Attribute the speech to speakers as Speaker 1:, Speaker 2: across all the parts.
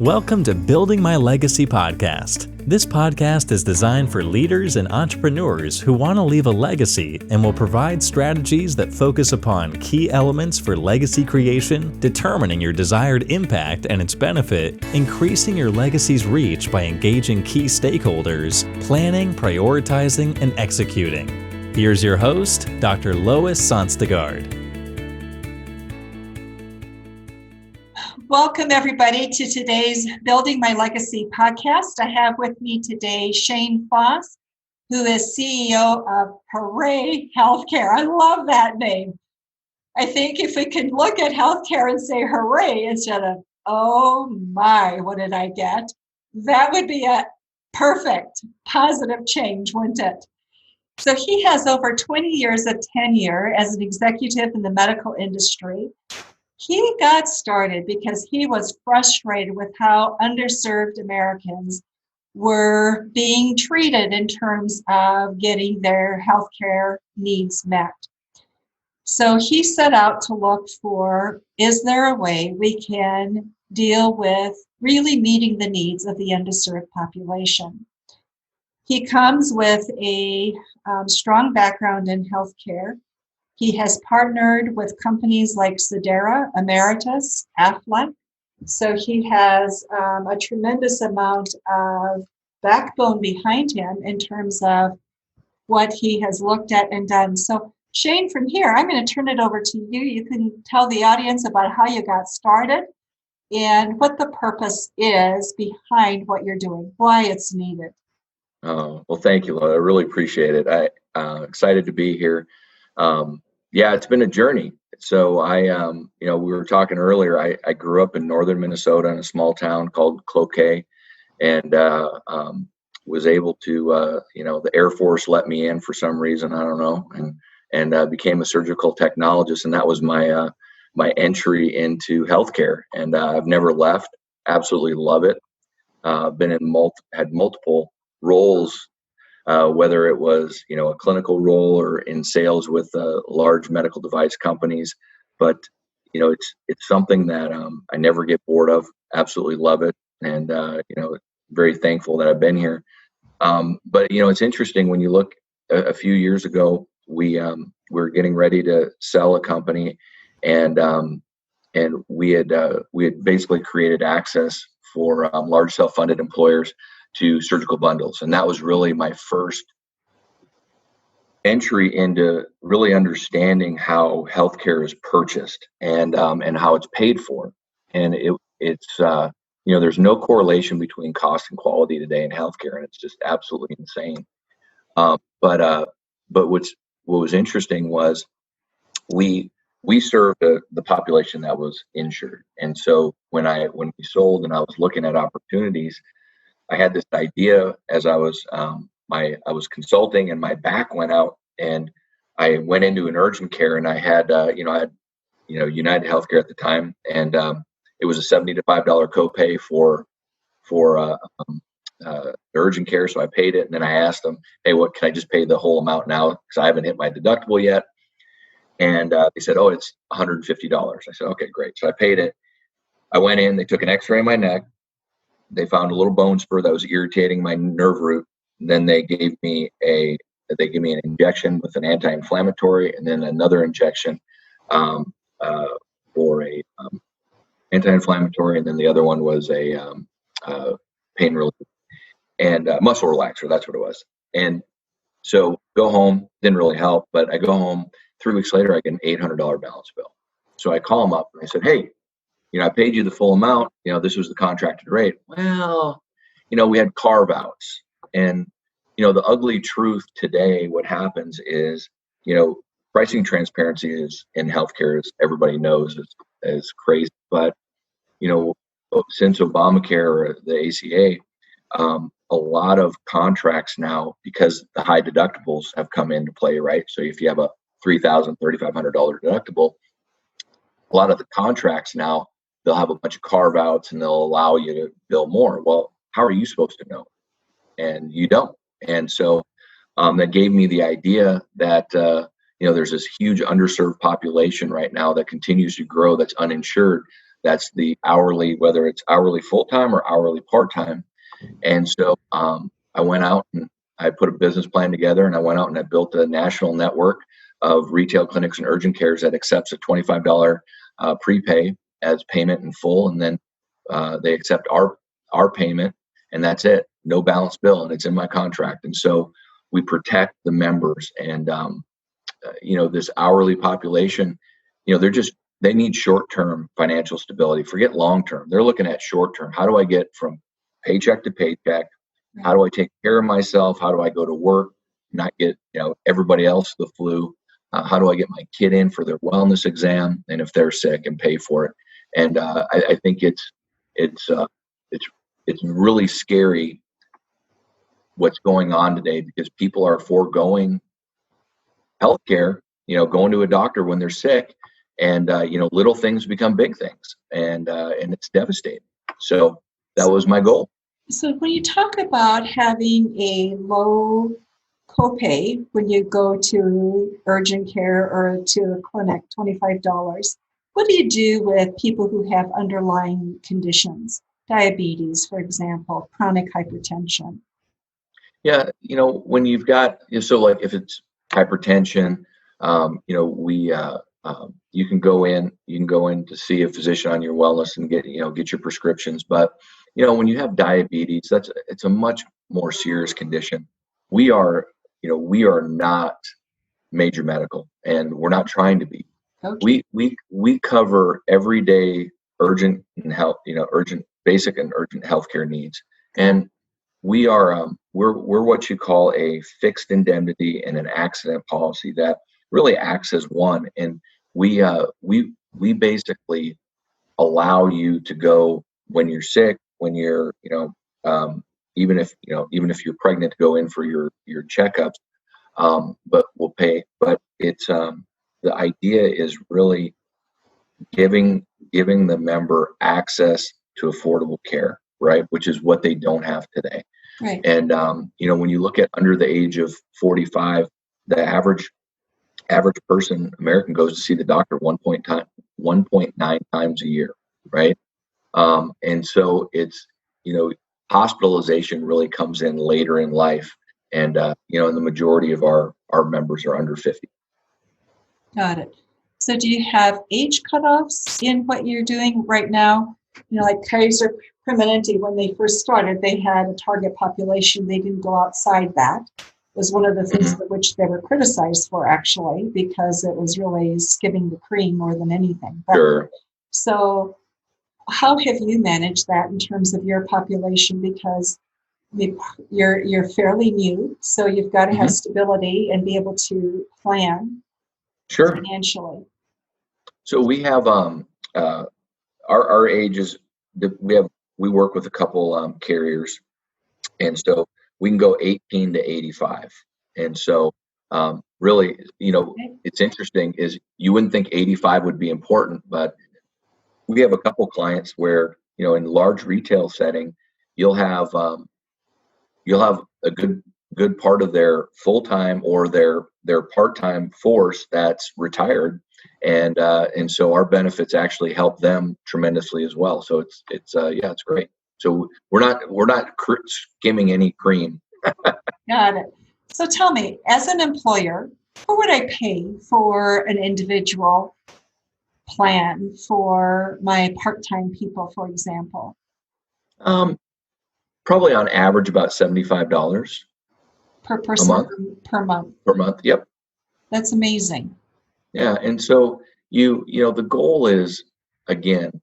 Speaker 1: Welcome to Building My Legacy podcast. This podcast is designed for leaders and entrepreneurs who want to leave a legacy and will provide strategies that focus upon key elements for legacy creation, determining your desired impact and its benefit, increasing your legacy's reach by engaging key stakeholders, planning, prioritizing, and executing. Here's your host, Dr. Lois Sonstegard.
Speaker 2: Welcome, everybody, to today's Building My Legacy podcast. I have with me today Shane Foss, who is CEO of Hooray Health. I love that name. I think if we could look at healthcare and say hooray instead of, oh my, what did I get? That would be a perfect, positive change, wouldn't it? So he has over 20 years of tenure as an executive in the medical industry. He got started because he was frustrated with how underserved Americans were being treated in terms of getting their healthcare needs met. So he set out to look for, is there a way we can deal with really meeting the needs of the underserved population? He comes with a strong background in healthcare. He has partnered with companies like Sedera, Emeritus, Aflac. So he has a tremendous amount of backbone behind him in terms of what he has looked at and done. So Shane, from here, I'm going to turn it over to you. You can tell the audience about how you got started and what the purpose is behind what you're doing, why it's needed.
Speaker 3: Oh, well, thank you, Laura. I really appreciate it. I'm excited to be here. Yeah, it's been a journey. So we were talking earlier, I grew up in northern Minnesota in a small town called Cloquet, and was able to, the Air Force let me in for some reason, I don't know, and became a surgical technologist. And that was my entry into healthcare. And I've never left. Absolutely love it. Been in had multiple roles. Whether it was, a clinical role or in sales with large medical device companies, but it's something that I never get bored of. Absolutely love it, and very thankful that I've been here. But it's interesting when you look a few years ago, we were getting ready to sell a company, and we had basically created access for large self-funded employers to surgical bundles. And that was really my first entry into really understanding how healthcare is purchased and how it's paid for. And it's there's no correlation between cost and quality today in healthcare, and it's just absolutely insane. But what was interesting was we served the population that was insured. And so when we sold and I was looking at opportunities, I had this idea as I was consulting, and my back went out, and I went into an urgent care, and I had United Healthcare at the time, and it was a $75 copay for urgent care, so I paid it, and then I asked them, hey, what can I just pay the whole amount now because I haven't hit my deductible yet? And they said, oh, it's $150. I said, okay, great. So I paid it. I went in, they took an X-ray of my neck. They found a little bone spur that was irritating my nerve root. And then they gave me an injection with an anti-inflammatory, and then another injection for a anti-inflammatory, and then the other one was a pain relief and muscle relaxer. That's what it was. And so go home, didn't really help, but I go home 3 weeks later, I get an $800 balance bill. So I call them up and I said, hey, I paid you the full amount. This was the contracted rate. Well, we had carve outs, and, the ugly truth today, what happens is, pricing transparency is in healthcare, as everybody knows, is crazy. But, since Obamacare or the ACA, a lot of contracts now, because the high deductibles have come into play, right? So if you have a $3,000, $3,500 deductible, a lot of the contracts now, they'll have a bunch of carve outs and they'll allow you to bill more. Well, how are you supposed to know? And you don't. And so that gave me the idea that, there's this huge underserved population right now that continues to grow, that's uninsured, That's the hourly, whether it's hourly full-time or hourly part-time. And so I went out and I put a business plan together, and I went out and I built a national network of retail clinics and urgent cares that accepts a $25 prepay as payment in full. And then they accept our payment, and that's it. No balance bill, and it's in my contract. And so we protect the members. And this hourly population, they need short-term financial stability. Forget long-term. They're looking at short-term. How do I get from paycheck to paycheck? How do I take care of myself? How do I go to work, not get everybody else the flu? How do I get my kid in for their wellness exam, and if they're sick, and pay for it? And I think it's really scary what's going on today, because people are foregoing healthcare, going to a doctor when they're sick, and little things become big things, and it's devastating. So that was my goal.
Speaker 2: So when you talk about having a low copay when you go to urgent care or to a clinic, $25, what do you do with people who have underlying conditions? Diabetes, for example, chronic hypertension.
Speaker 3: Yeah, when you've got, so like if it's hypertension, you can go in to see a physician on your wellness and get your prescriptions. But when you have diabetes, it's a much more serious condition. We are not major medical, and we're not trying to be.
Speaker 2: Okay.
Speaker 3: We cover everyday urgent and urgent, basic and urgent healthcare needs. And we are we're what you call a fixed indemnity and an accident policy that really acts as one. And we basically allow you to go when you're sick, when you're even if you're pregnant, to go in for your checkups. But we'll pay. But it's the idea is really giving the member access to affordable care, right? Which is what they don't have today.
Speaker 2: Right.
Speaker 3: And when you look at under the age of 45, the average person, American, goes to see the doctor 1.9 times a year, right? And so it's hospitalization really comes in later in life, and the majority of our members are under 50.
Speaker 2: Got it. So do you have age cutoffs in what you're doing right now? Like Kaiser Permanente, when they first started, they had a target population. They didn't go outside that. It was one of the things for which they were criticized for, actually, because it was really skimming the cream more than anything. But,
Speaker 3: sure.
Speaker 2: So how have you managed that in terms of your population? Because you're fairly new, so you've got to have stability and be able to plan financially.
Speaker 3: So we have our ages. We work with a couple carriers, and so we can go 18 to 85. And so really, it's interesting is you wouldn't think 85 would be important, but we have a couple clients where in large retail setting, you'll have a good part of their full-time or their part-time force that's retired, and so our benefits actually help them tremendously as well. So it's great. So we're not skimming any cream.
Speaker 2: Got it. So tell me, as an employer, what would I pay for an individual plan for my part-time people, for example?
Speaker 3: Probably on average about $75
Speaker 2: per person per month.
Speaker 3: Per month, yep.
Speaker 2: That's amazing.
Speaker 3: Yeah, and so the goal is, again,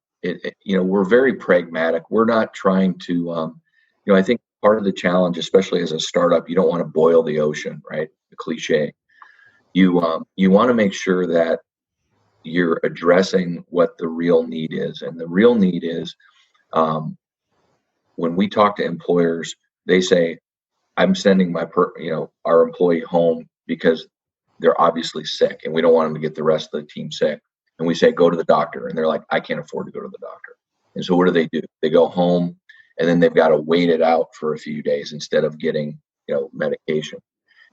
Speaker 3: we're very pragmatic. We're not trying to, I think part of the challenge, especially as a startup, you don't want to boil the ocean, right? The cliche. You want to make sure that you're addressing what the real need is, and the real need is, when we talk to employers, they say, I'm sending our employee home because they're obviously sick and we don't want them to get the rest of the team sick. And we say, go to the doctor. And they're like, I can't afford to go to the doctor. And so what do? They go home, and then they've got to wait it out for a few days instead of getting, medication.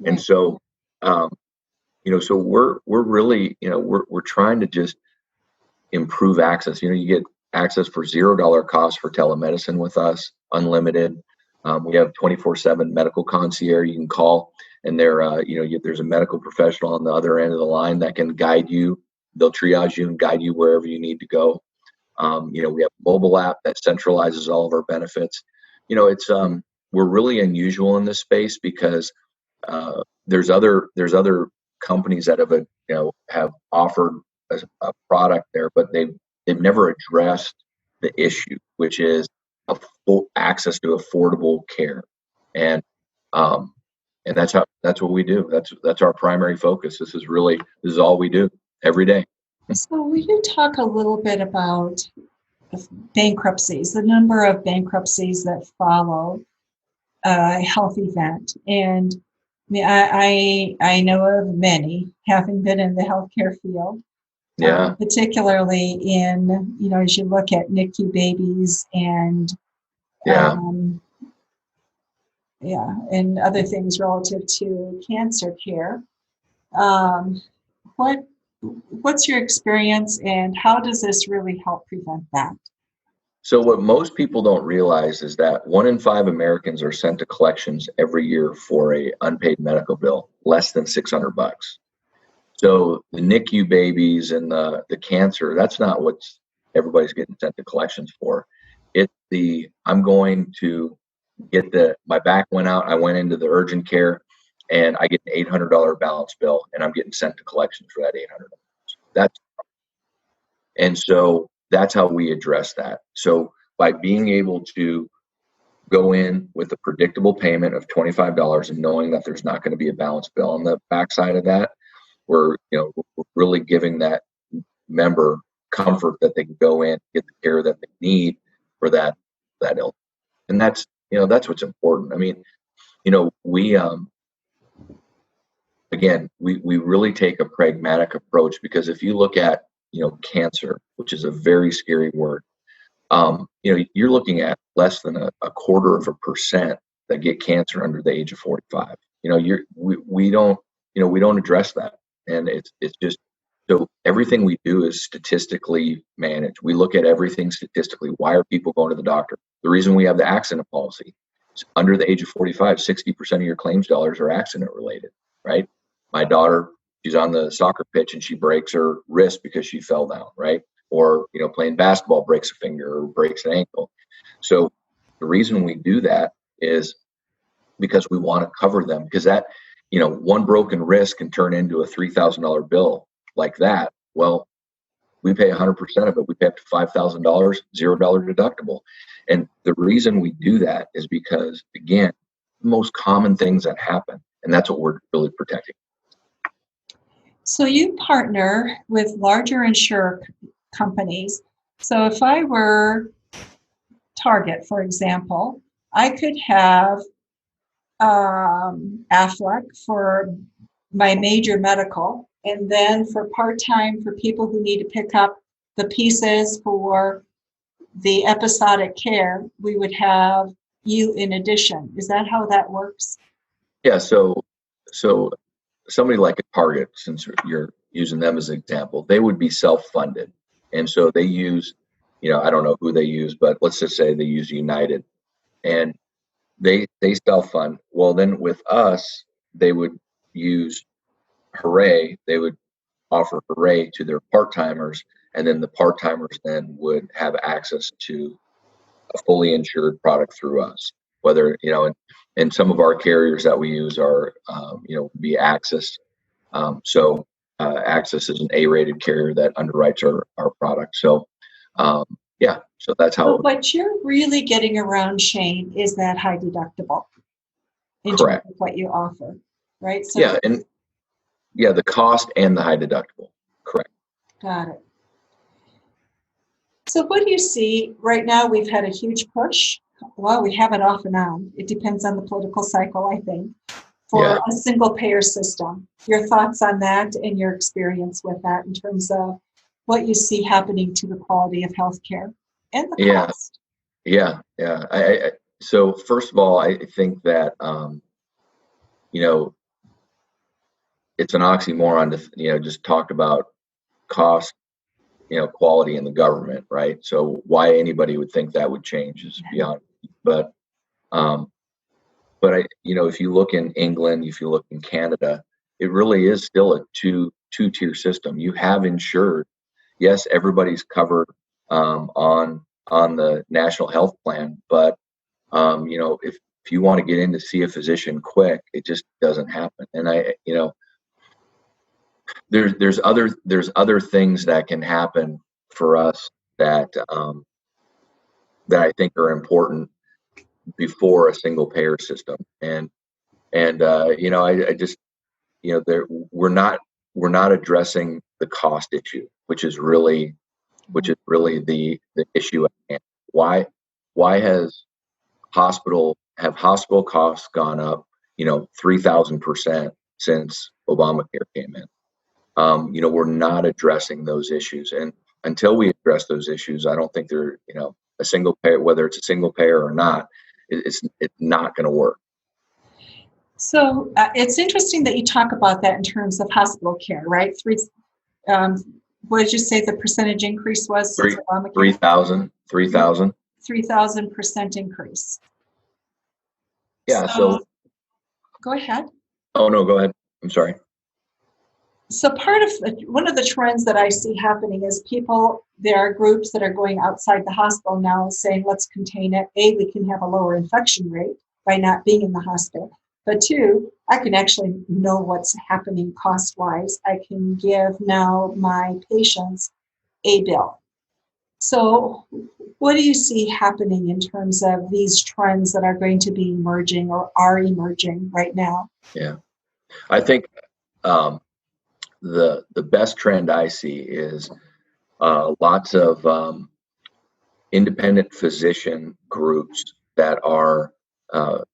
Speaker 3: And so, so we're really, we're trying to just improve access. You get access for $0 cost for telemedicine with us, unlimited. We have 24/7 medical concierge you can call, and there's a medical professional on the other end of the line that can guide you. They'll triage you and guide you wherever you need to go. We have a mobile app that centralizes all of our benefits. It's we're really unusual in this space because there's other companies that have offered a product there, but they've never addressed the issue, which is full access to affordable care, and that's what we do. That's our primary focus. This is all we do every day.
Speaker 2: So will you talk a little bit about bankruptcies, the number of bankruptcies that follow a health event? And I know of many, having been in the healthcare field.
Speaker 3: Yeah.
Speaker 2: Particularly in, as you look at NICU babies and and other things relative to cancer care. What's your experience, and how does this really help prevent that?
Speaker 3: So what most people don't realize is that 1 in 5 Americans are sent to collections every year for a unpaid medical bill, less than $600. So the NICU babies and the cancer, that's not what everybody's getting sent to collections for. It's I'm going to get my back went out, I went into the urgent care, and I get an $800 balance bill, and I'm getting sent to collections for that $800. And so that's how we address that. So by being able to go in with a predictable payment of $25 and knowing that there's not going to be a balance bill on the backside of that, we're really giving that member comfort that they can go in, get the care that they need for that illness. And that's what's important. I mean, we we really take a pragmatic approach, because if you look at cancer, which is a very scary word, you're looking at less than a 0.25% that get cancer under the age of 45. We don't address that. And it's just, so everything we do is statistically managed. We look at everything statistically. Why are people going to the doctor? The reason we have the accident policy is under the age of 45, 60% of your claims dollars are accident related, right? My daughter, she's on the soccer pitch and she breaks her wrist because she fell down, right? Or, playing basketball, breaks a finger or breaks an ankle. So the reason we do that is because we want to cover them, because that, one broken wrist can turn into a $3,000 bill like that. Well, we pay 100% of it. We pay up to $5,000, $0 deductible. And the reason we do that is because, again, the most common things that happen, and that's what we're really protecting.
Speaker 2: So you partner with larger insurer companies. So if I were Target, for example, I could have Aflac for my major medical, and then for part-time, for people who need to pick up the pieces for the episodic care, we would have you in addition. Is that how that works?
Speaker 3: Yeah, so somebody like a Target, since you're using them as an example, they would be self-funded. And so they use, I don't know who they use, but let's just say they use United, and they self-fund. Well, then with us, they would use Hooray. They would offer Hooray to their part-timers, and then the part-timers then would have access to a fully insured product through us. Whether, and some of our carriers that we use are, be Access. Access is an A-rated carrier that underwrites our product. So, so that's how.
Speaker 2: But what you're really getting around, Shane, is that high deductible in
Speaker 3: Correct.
Speaker 2: terms of what you offer, right? So
Speaker 3: the cost and the high deductible. Correct.
Speaker 2: Got it. So what do you see right now? We've had a huge push. Well, we have it off and on. It depends on the political cycle, I think, for a single payer system. Your thoughts on that and your experience with that in terms of what you see happening to the quality of healthcare and the cost.
Speaker 3: So first of all, I think that, it's an oxymoron to, just talk about cost quality in the government, right? So why anybody would think that would change is beyond me. But if you look in England, if you look in Canada, it really is still a two-tier system. You have insured. Yes, everybody's covered on the national health plan, but if you want to get in to see a physician quick, it just doesn't happen. And there's other things that can happen for us that I think are important before a single payer system. I just we're not addressing the cost issue, which is really the issue at hand. Why have hospital costs gone up 3,000% since Obamacare came in? We're not addressing those issues, and until we address those issues, I don't think they're a single payer, whether it's a single payer or not, it's not going to work.
Speaker 2: So it's interesting that you talk about that in terms of hospital care, right? What did you say the percentage increase was?
Speaker 3: 3,000.
Speaker 2: 3,000% increase.
Speaker 3: Yeah. So
Speaker 2: go ahead.
Speaker 3: Oh no, go ahead. I'm sorry.
Speaker 2: So one of the trends that I see happening is there are groups that are going outside the hospital now saying, let's contain it. A, we can have a lower infection rate by not being in the hospital. But two, I can actually know what's happening cost-wise. I can give now my patients a bill. So what do you see happening in terms of these trends that are going to be emerging or are emerging right now?
Speaker 3: Yeah, I think the best trend I see is lots of independent physician groups that are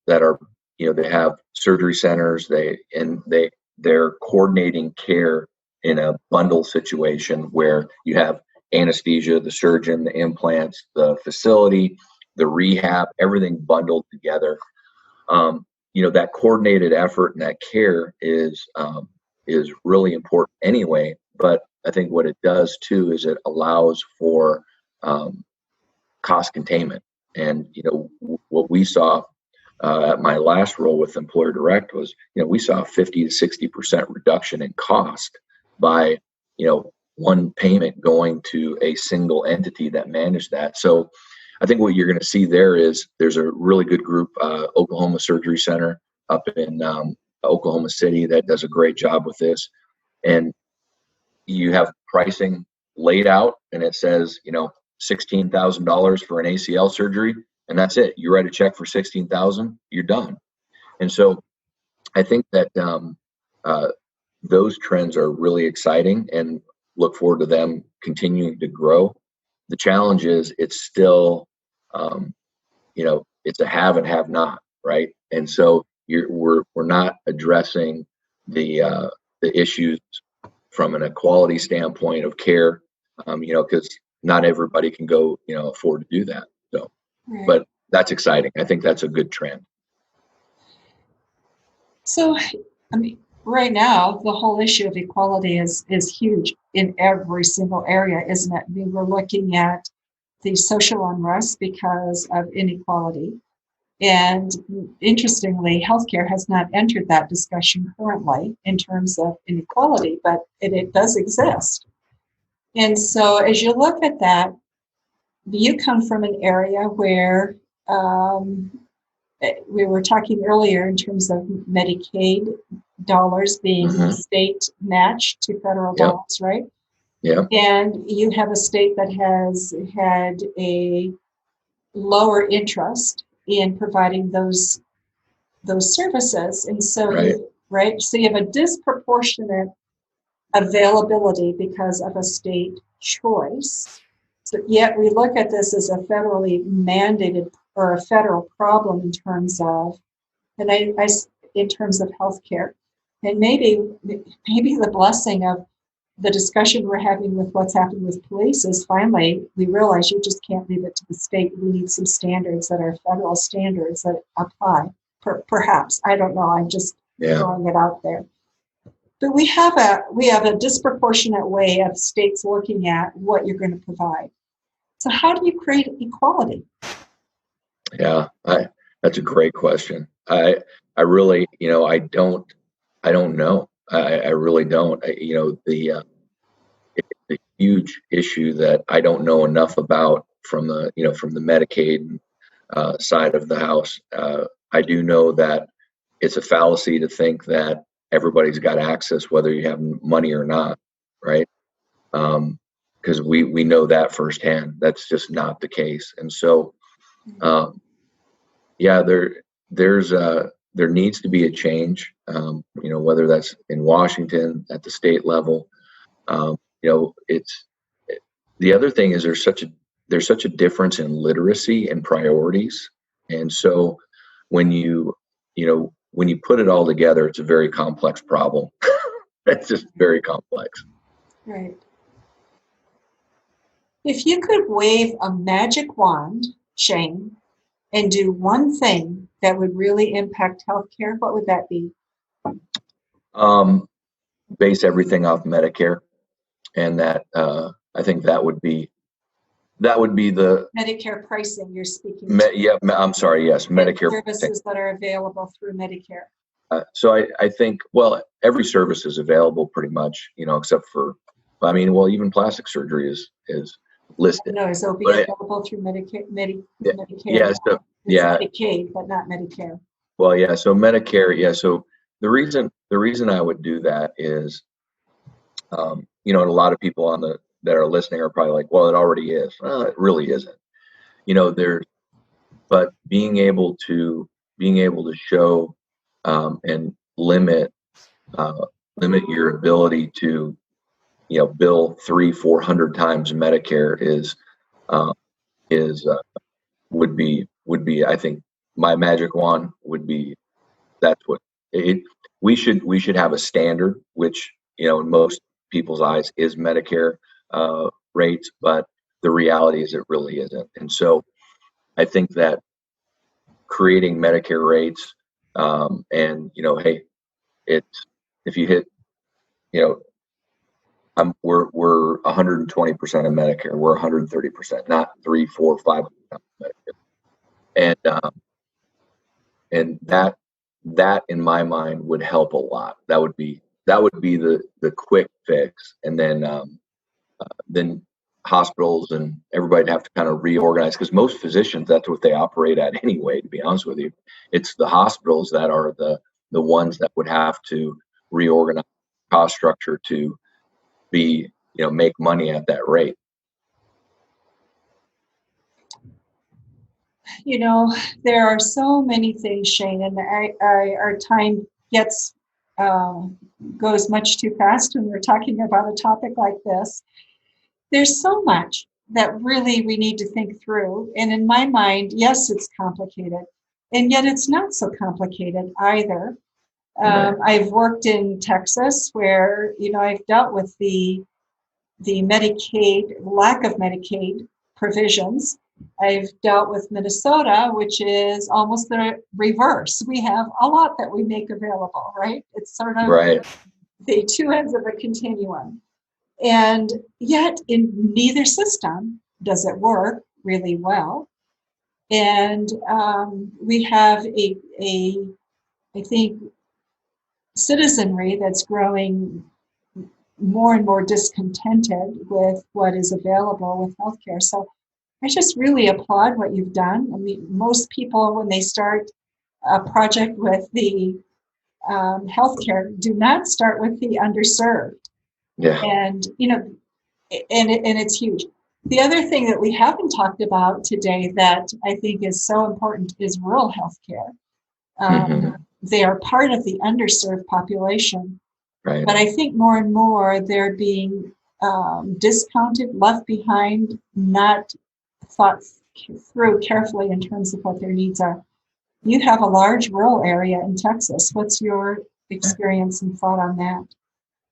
Speaker 3: they have surgery centers. They're coordinating care in a bundle situation where you have anesthesia, the surgeon, the implants, the facility, the rehab, everything bundled together. That coordinated effort and that care is really important anyway. But I think what it does too is it allows for cost containment. And what we saw at my last role with Employer Direct was, we saw a 50 to 60% reduction in cost by, one payment going to a single entity that managed that. So I think what you're going to see there's a really good group, Oklahoma Surgery Center up in Oklahoma City, that does a great job with this. And you have pricing laid out and it says, $16,000 for an ACL surgery. And that's it. You write a check for $16,000, you're done. And so I think that those trends are really exciting and look forward to them continuing to grow. The challenge is it's still, it's a have and have not, right? And so we're not addressing the issues from an equality standpoint of care, because not everybody can go, afford to do that. So. Right. But that's exciting. I think that's a good trend.
Speaker 2: So, right now, the whole issue of equality is huge in every single area, isn't it? We're looking at the social unrest because of inequality. And interestingly, healthcare has not entered that discussion currently in terms of inequality, but it does exist. And so as you look at that, you come from an area where we were talking earlier in terms of Medicaid dollars being state matched to federal dollars, right?
Speaker 3: Yeah.
Speaker 2: And you have a state that has had a lower interest in providing those services. And so, so you have a disproportionate availability because of a state choice. But yet we look at this as a federally mandated or a federal problem in terms of, in terms of healthcare. And maybe the blessing of the discussion we're having with what's happened with police is finally we realize you just can't leave it to the state. We need some standards that are federal standards that apply. Perhaps, I don't know. I'm just throwing it out there. But we have a disproportionate way of states looking at what you're going to provide. So how do you create equality?
Speaker 3: Yeah, that's a great question. I really, I don't know. I really don't. It's a huge issue that I don't know enough about from the Medicaid side of the house. I do know that it's a fallacy to think that everybody's got access, whether you have money or not, right? Because we know that firsthand. That's just not the case. And so, yeah, there needs to be a change. Whether that's in Washington at the state level. The other thing is there's such a difference in literacy and priorities, and so when you put it all together, it's a very complex problem. It's just very complex.
Speaker 2: Right. If you could wave a magic wand, Shane, and do one thing that would really impact healthcare, what would that be?
Speaker 3: Base everything off Medicare, and that I think that would be the
Speaker 2: Medicare pricing you're speaking
Speaker 3: yeah. I'm sorry. Yes, Medicare
Speaker 2: services that are available through Medicare.
Speaker 3: So I think, well, every service is available pretty much, except for, even plastic surgery is listed.
Speaker 2: No, is OB available through Medicare? Medicare.
Speaker 3: Yeah. So yeah.
Speaker 2: Medicaid, but not Medicare.
Speaker 3: Well, yeah. So Medicare. Yeah. So the reason I would do that is, and a lot of people that are listening are probably like, well, it already is. Well, it really isn't. But being able to show and limit your ability to bill 300-400 times Medicare would be I think my magic wand would be. That's what we should have a standard, which in most people's eyes is Medicare rates, but the reality is it really isn't. And so I think that creating Medicare rates, and hey, it's, if you hit, we're 120% of Medicare. We're 130%, not 3, 4, 5 Medicare. And that in my mind would help a lot. That would be the quick fix. And then hospitals and everybody have to kind of reorganize, because most physicians, that's what they operate at anyway, to be honest with you. It's the hospitals that are the ones that would have to reorganize cost structure to be, make money at that rate.
Speaker 2: There are so many things, Shane, and our time goes much too fast when we're talking about a topic like this. There's so much that really we need to think through. And in my mind, yes, it's complicated, and yet it's not so complicated either. Right. I've worked in Texas where, I've dealt with the Medicaid, lack of Medicaid provisions. I've dealt with Minnesota, which is almost the reverse. We have a lot that we make available, right? It's sort of
Speaker 3: right.
Speaker 2: The two ends of a continuum. And yet in neither system does it work really well. And we have I think, citizenry that's growing more and more discontented with what is available with healthcare. So I just really applaud what you've done. I mean, most people, when they start a project with the healthcare, do not start with the underserved.
Speaker 3: Yeah.
Speaker 2: And, and it's huge. The other thing that we haven't talked about today that I think is so important is rural healthcare. They are part of the underserved population.
Speaker 3: Right.
Speaker 2: But I think more and more they're being discounted, left behind, not thought through carefully in terms of what their needs are. You have a large rural area in Texas. What's your experience and thought on that?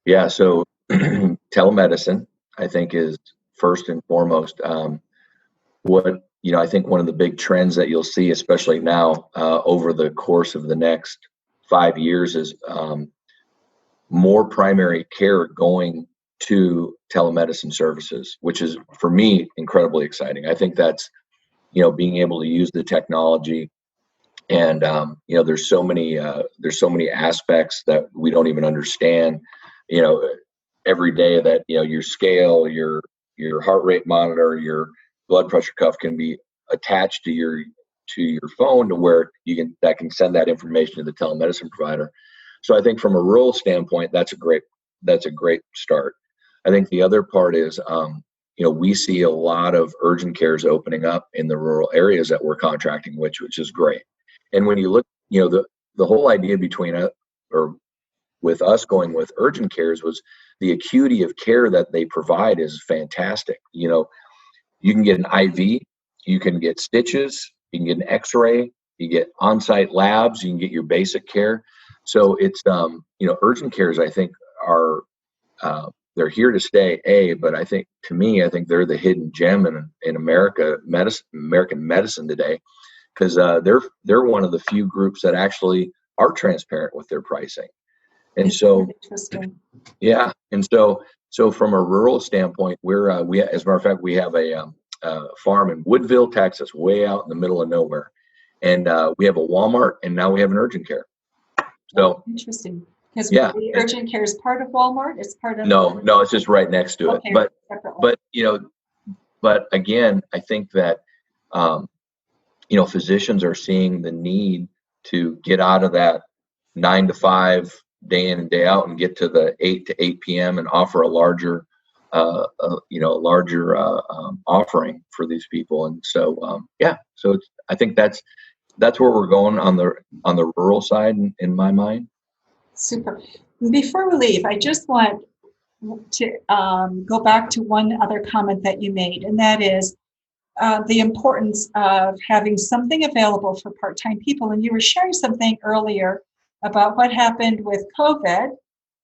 Speaker 3: Yeah, so telemedicine, I think, is first and foremost. I think one of the big trends that you'll see, especially now over the course of the next 5 years, is more primary care going to telemedicine services, which is, for me, incredibly exciting. I think that's, being able to use the technology, and there's so many aspects that we don't even understand, every day, that your scale, your heart rate monitor, your blood pressure cuff can be attached to your phone, to where that can send that information to the telemedicine provider. So I think from a rural standpoint, that's a great start. I think the other part is, we see a lot of urgent cares opening up in the rural areas that we're contracting, which is great. And when you look, the whole idea with us going with urgent cares was the acuity of care that they provide is fantastic. You can get an IV, you can get stitches, you can get an X-ray, you get on-site labs, you can get your basic care. So it's, urgent cares, I think, are, they're here to stay, but I think they're the hidden gem in American medicine today, because they're one of the few groups that actually are transparent with their pricing. And so, yeah. And so from a rural standpoint, we, as a matter of fact, we have a farm in Woodville, Texas, way out in the middle of nowhere. And we have a Walmart, and now we have an urgent care. So
Speaker 2: interesting. Because the urgent care is part of Walmart. It's part of
Speaker 3: no, it's just right next to it. But again, I think that physicians are seeing the need to get out of that 9 to 5 day in and day out, and get to the 8 to 8 p.m. and offer a larger offering for these people. And so so I think that's where we're going on the rural side in my mind.
Speaker 2: Super. Before we leave, I just want to go back to one other comment that you made, and that is the importance of having something available for part-time people. And you were sharing something earlier about what happened with COVID,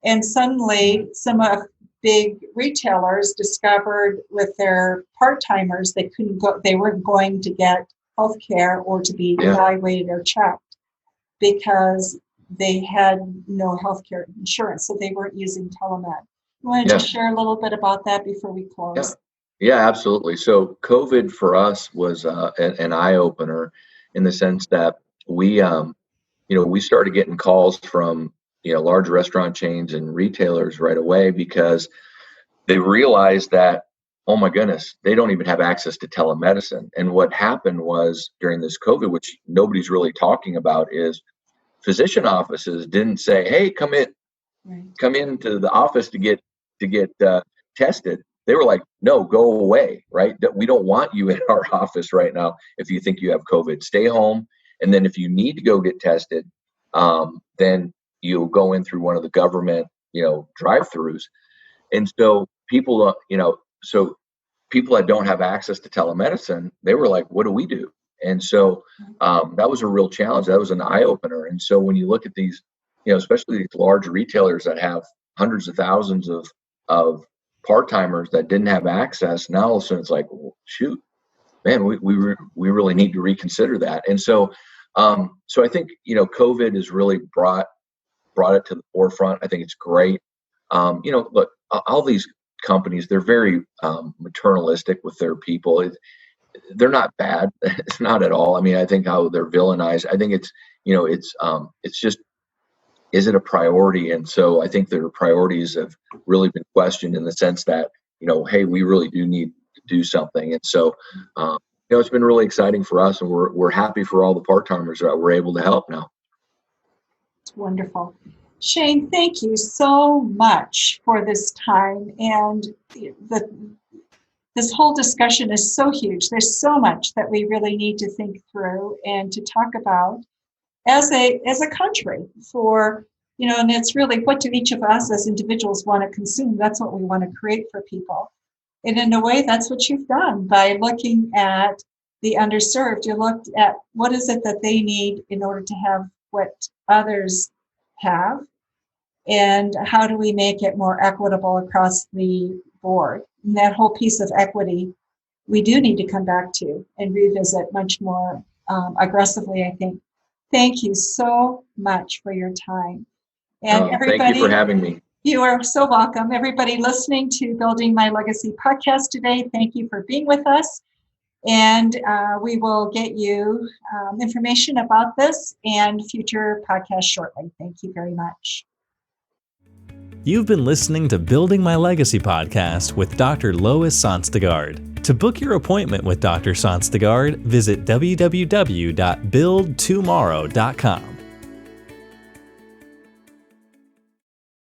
Speaker 2: and suddenly some of big retailers discovered with their part-timers they weren't going to get health care or to be evaluated or checked because they had no healthcare insurance, so they weren't using telemed. You want to just share a little bit about that before we close?
Speaker 3: Yeah, absolutely. So COVID for us was an eye-opener, in the sense that we started getting calls from large restaurant chains and retailers right away, because they realized that, oh my goodness, they don't even have access to telemedicine. And what happened was, during this COVID, which nobody's really talking about, is physician offices didn't say, hey, come into the office to get tested. They were like, no, go away, right? We don't want you in our office right now. If you think you have COVID, stay home. And then if you need to go get tested, then you'll go in through one of the government, drive-throughs. And so people, people that don't have access to telemedicine, they were like, what do we do? And so that was a real challenge. That was an eye-opener. And so when you look at these, especially these large retailers that have hundreds of thousands of part-timers that didn't have access, now all of a sudden it's like, well, shoot, man, we really need to reconsider that. And so I think COVID has really brought it to the forefront. I think it's great. Look, all these companies, they're very maternalistic with their people. They're not bad. It's not at all. I mean, I think how they're villainized. I think it's it's just, is it a priority? And so I think their priorities have really been questioned, in the sense that, hey, we really do need to do something. And so, it's been really exciting for us, and we're happy for all the part-timers that we're able to help now.
Speaker 2: It's wonderful. Shane, thank you so much for this time. And this whole discussion is so huge. There's so much that we really need to think through and to talk about as a country, for, and it's really, what do each of us as individuals want to consume? That's what we want to create for people. And in a way, that's what you've done by looking at the underserved. You looked at what is it that they need in order to have what others have, and how do we make it more equitable across the board. And that whole piece of equity, we do need to come back to and revisit much more aggressively, I think. Thank you so much for your time. And everybody,
Speaker 3: thank you for having me.
Speaker 2: You are so welcome. Everybody listening to Building My Legacy podcast today, thank you for being with us. And we will get you information about this and future podcasts shortly. Thank you very much.
Speaker 1: You've been listening to Building My Legacy podcast with Dr. Lois Sonstegard. To book your appointment with Dr. Sonstegard, visit www.buildtomorrow.com.